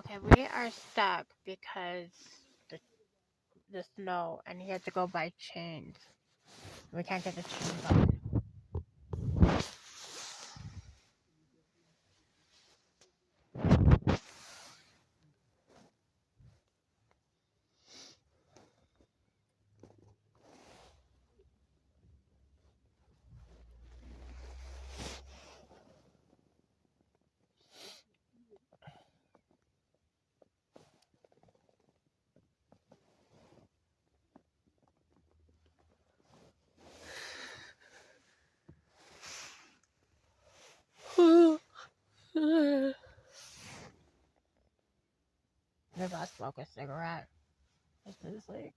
Okay, we are stuck because the the snow, and he had to go buy chains. We can't get the chains on. Maybe I'll smoke a cigarette. This is like,